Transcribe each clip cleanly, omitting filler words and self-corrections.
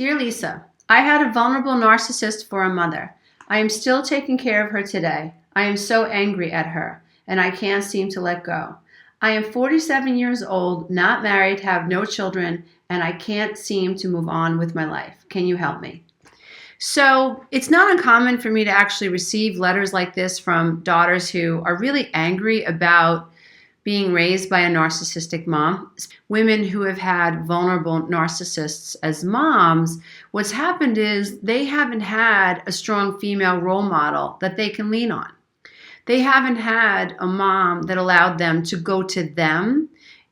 Dear Lisa, I had a vulnerable narcissist for a mother. I am still taking care of her today. I am so angry at her, and I can't seem to let go. I am 47 years old, not married, have no children, and I can't seem to move on with my life. Can you help me? So it's not uncommon for me to actually receive letters like this from daughters who are really angry about being raised by a narcissistic mom. Women who have had vulnerable narcissists as moms, what's happened is they haven't had a strong female role model that they can lean on. They haven't had a mom that allowed them to go to them,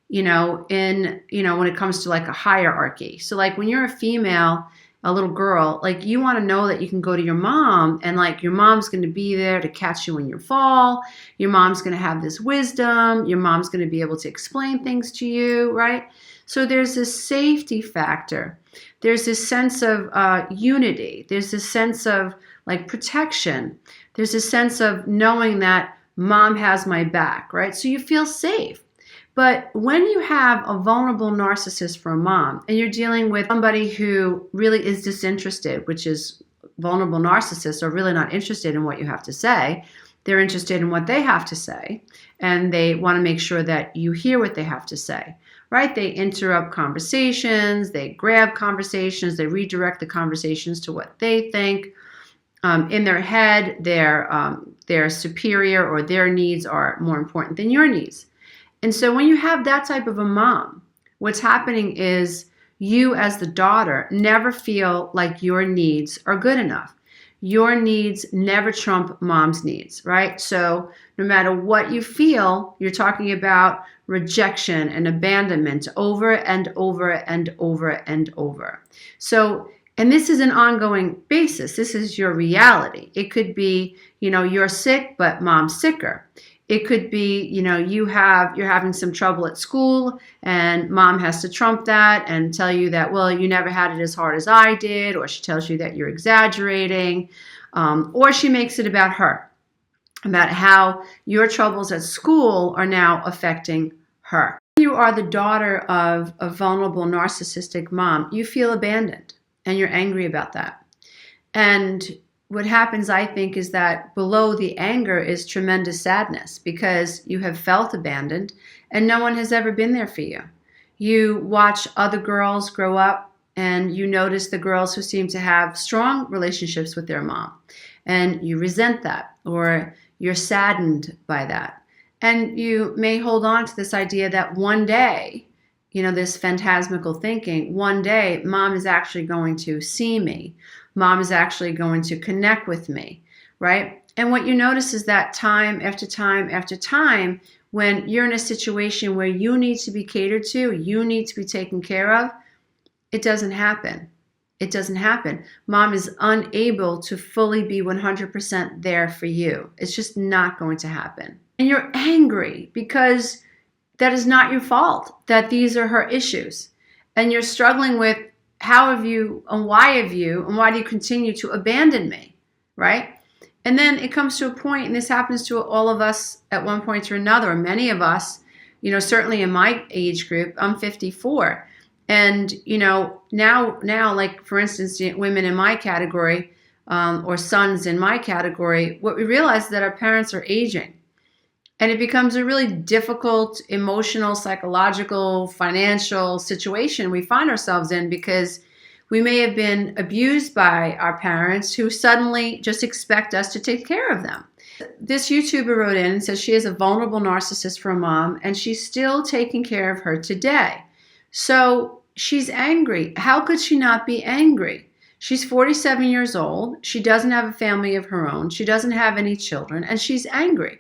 when it comes to like a hierarchy. So like when you're a female, a little girl, like you want to know that you can go to your mom and like your mom's going to be there to catch you when you fall. Your mom's going to have this wisdom. Your mom's going to be able to explain things to you, right? So there's this safety factor. There's this sense of unity. There's this sense of like protection. There's a sense of knowing that mom has my back, right? So you feel safe. But when you have a vulnerable narcissist for a mom and you're dealing with somebody who really is disinterested, which is vulnerable narcissists are really not interested in what you have to say. They're interested in what they have to say, and they want to make sure that you hear what they have to say, right? They interrupt conversations, they grab conversations, they redirect the conversations to what they think. In their head, their superior or their needs are more important than your needs. And so when you have that type of a mom, what's happening is you as the daughter never feel like your needs are good enough. Your needs never trump mom's needs, right? So no matter what you feel, you're talking about rejection and abandonment over and over and over and over. So, and this is an ongoing basis. This is your reality. It could be, you're sick, but mom's sicker. It could be, you're having some trouble at school and mom has to trump that and tell you that, well, you never had it as hard as I did, or she tells you that you're exaggerating, or she makes it about her, about how your troubles at school are now affecting her. When you are the daughter of a vulnerable narcissistic mom, you feel abandoned and you're angry about that. And what happens, I think, is that below the anger is tremendous sadness because you have felt abandoned and no one has ever been there for you. You watch other girls grow up and you notice the girls who seem to have strong relationships with their mom, and you resent that or you're saddened by that. And you may hold on to this idea that one day, this phantasmical thinking, one day mom is actually going to see me. Mom is actually going to connect with me, right? And what you notice is that time after time after time, when you're in a situation where you need to be catered to, you need to be taken care of, it doesn't happen. It doesn't happen. Mom is unable to fully be 100% there for you. It's just not going to happen. And you're angry because that is not your fault, that these are her issues. And you're struggling with how have you and why do you continue to abandon me, right? And then it comes to a point, and this happens to all of us at one point or another, or many of us, certainly in my age group, I'm 54. And, now like, for instance, women in my category or sons in my category, what we realize is that our parents are aging. And it becomes a really difficult emotional, psychological, financial situation we find ourselves in because we may have been abused by our parents who suddenly just expect us to take care of them. This YouTuber wrote in and says she is a vulnerable narcissist for a mom and she's still taking care of her today. So she's angry. How could she not be angry? She's 47 years old. She doesn't have a family of her own. She doesn't have any children, and she's angry.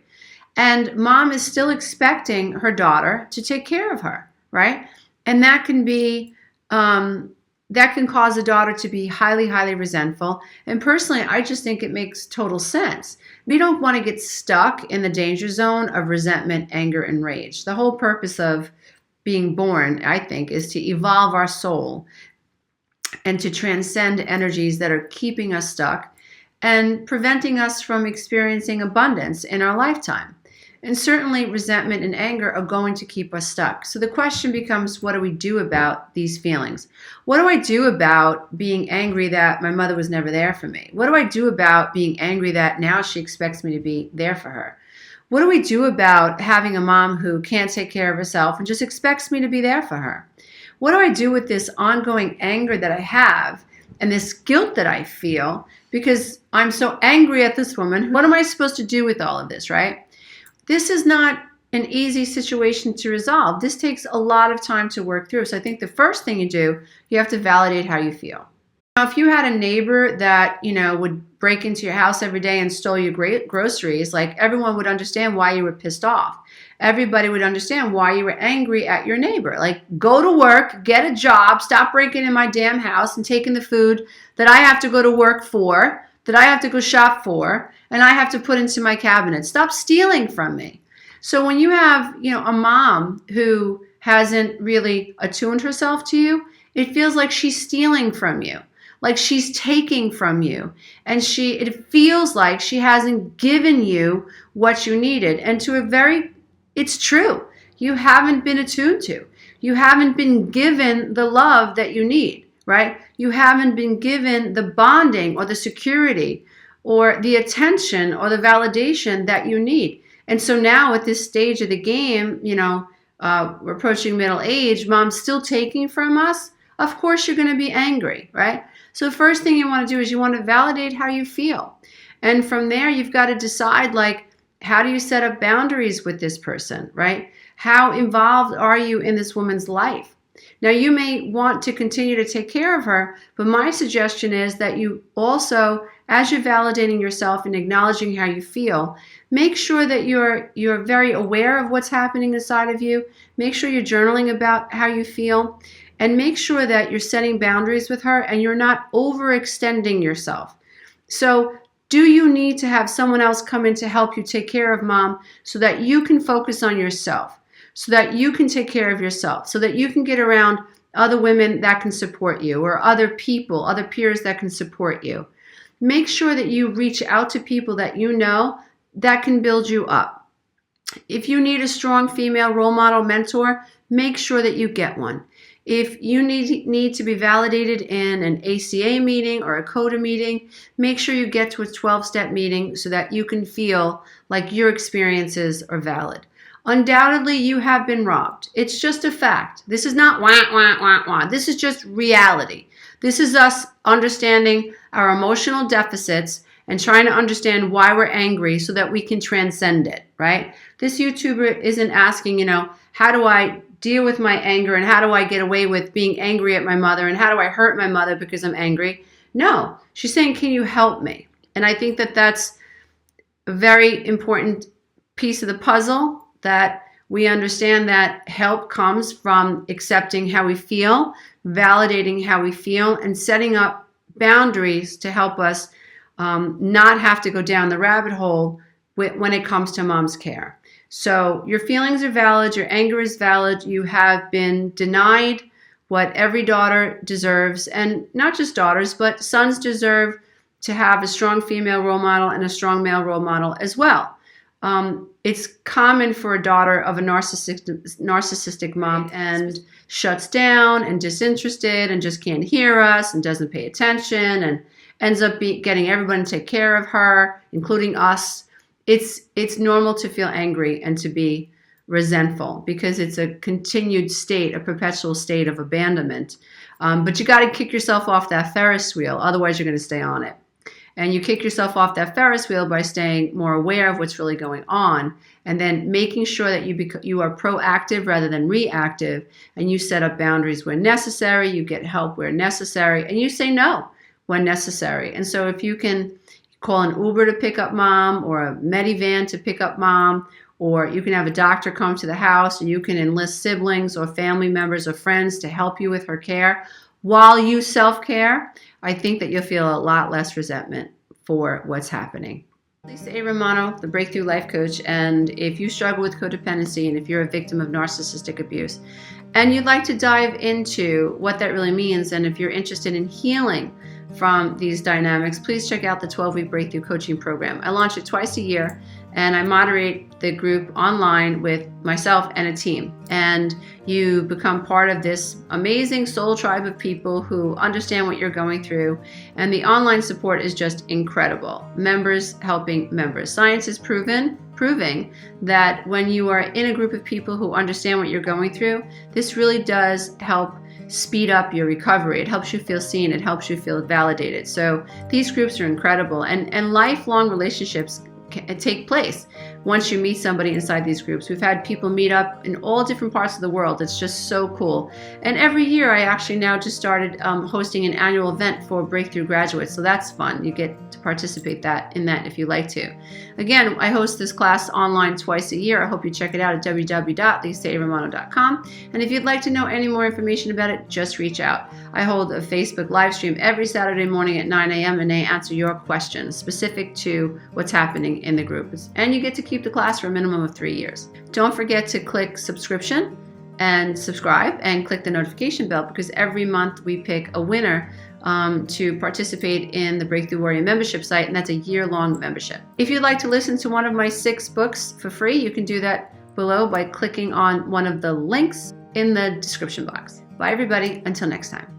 And mom is still expecting her daughter to take care of her, right? And that can be, that can cause a daughter to be highly, highly resentful. And personally, I just think it makes total sense. We don't want to get stuck in the danger zone of resentment, anger, and rage. The whole purpose of being born, I think, is to evolve our soul and to transcend energies that are keeping us stuck and preventing us from experiencing abundance in our lifetime. And certainly resentment and anger are going to keep us stuck. So the question becomes, what do we do about these feelings? What do I do about being angry that my mother was never there for me? What do I do about being angry that now she expects me to be there for her? What do we do about having a mom who can't take care of herself and just expects me to be there for her? What do I do with this ongoing anger that I have and this guilt that I feel because I'm so angry at this woman? What am I supposed to do with all of this, right? This is not an easy situation to resolve. This takes a lot of time to work through. So I think the first thing you do, you have to validate how you feel. Now, if you had a neighbor that, would break into your house every day and stole your groceries, like everyone would understand why you were pissed off. Everybody would understand why you were angry at your neighbor. Like, go to work, get a job, stop breaking in my damn house and taking the food that I have to go to work for, that I have to go shop for, and I have to put into my cabinet. Stop stealing from me. So when you have, a mom who hasn't really attuned herself to you, it feels like she's stealing from you, like she's taking from you. And it feels like she hasn't given you what you needed. And it's true. You haven't been attuned to. You haven't been given the love that you need, right? You haven't been given the bonding or the security or the attention or the validation that you need. And so now at this stage of the game, we're approaching middle age, mom's still taking from us. Of course you're going to be angry, right? So the first thing you want to do is you want to validate how you feel. And from there, you've got to decide, how do you set up boundaries with this person, right? How involved are you in this woman's life? Now, you may want to continue to take care of her, but my suggestion is that you also, as you're validating yourself and acknowledging how you feel, make sure that you're very aware of what's happening inside of you. Make sure you're journaling about how you feel, and make sure that you're setting boundaries with her and you're not overextending yourself. So, do you need to have someone else come in to help you take care of mom so that you can focus on yourself, so that you can take care of yourself, so that you can get around other women that can support you or other people, other peers that can support you? Make sure that you reach out to people that you know that can build you up. If you need a strong female role model mentor, make sure that you get one. If you need to be validated in an ACA meeting or a CODA meeting, make sure you get to a 12-step meeting so that you can feel like your experiences are valid. Undoubtedly, you have been robbed. It's just a fact. This is not wah, wah, wah, wah. This is just reality. This is us understanding our emotional deficits and trying to understand why we're angry so that we can transcend it, right? This YouTuber isn't asking, how do I deal with my anger and how do I get away with being angry at my mother and how do I hurt my mother because I'm angry? No, she's saying, can you help me? And I think that that's a very important piece of the puzzle, that we understand that help comes from accepting how we feel, validating how we feel, and setting up boundaries to help us not have to go down the rabbit hole when it comes to mom's care. So your feelings are valid, your anger is valid, you have been denied what every daughter deserves, and not just daughters, but sons deserve to have a strong female role model and a strong male role model as well. It's common for a daughter of a narcissistic mom and shuts down and disinterested and just can't hear us and doesn't pay attention and ends up getting everyone to take care of her, including us. It's normal to feel angry and to be resentful because it's a continued state, a perpetual state of abandonment. But you got to kick yourself off that Ferris wheel. Otherwise, you're going to stay on it. And you kick yourself off that Ferris wheel by staying more aware of what's really going on and then making sure that you are proactive rather than reactive, and you set up boundaries where necessary, you get help where necessary, and you say no when necessary. And so if you can call an Uber to pick up mom or a Medivan to pick up mom, or you can have a doctor come to the house and you can enlist siblings or family members or friends to help you with her care while you self-care, I think that you'll feel a lot less resentment for what's happening. Lisa A. Romano, the Breakthrough Life Coach, and if you struggle with codependency and if you're a victim of narcissistic abuse and you'd like to dive into what that really means, and if you're interested in healing from these dynamics, please check out the 12-week Breakthrough Coaching Program. I launch it twice a year, and I moderate the group online with myself and a team. And you become part of this amazing soul tribe of people who understand what you're going through. And the online support is just incredible. Members helping members. Science is proving that when you are in a group of people who understand what you're going through, this really does help speed up your recovery. It helps you feel seen. It helps you feel validated. So these groups are incredible, and lifelong relationships take place once you meet somebody inside these groups. We've had people meet up in all different parts of the world. It's just so cool. And every year I actually now just started hosting an annual event for breakthrough graduates. So that's fun. You get to participate in that if you like to. Again, I host this class online twice a year. I hope you check it out at www.lisaaromano.com. And if you'd like to know any more information about it, just reach out. I hold a Facebook live stream every Saturday morning at 9 a.m. and they answer your questions specific to what's happening in the groups. And you get to keep the class for a minimum of 3 years. Don't forget to click subscription and subscribe and click the notification bell, because every month we pick a winner to participate in the Breakthrough Warrior membership site, and that's a year-long membership. If you'd like to listen to one of my 6 books for free, you can do that below by clicking on one of the links in the description box. Bye everybody, until next time.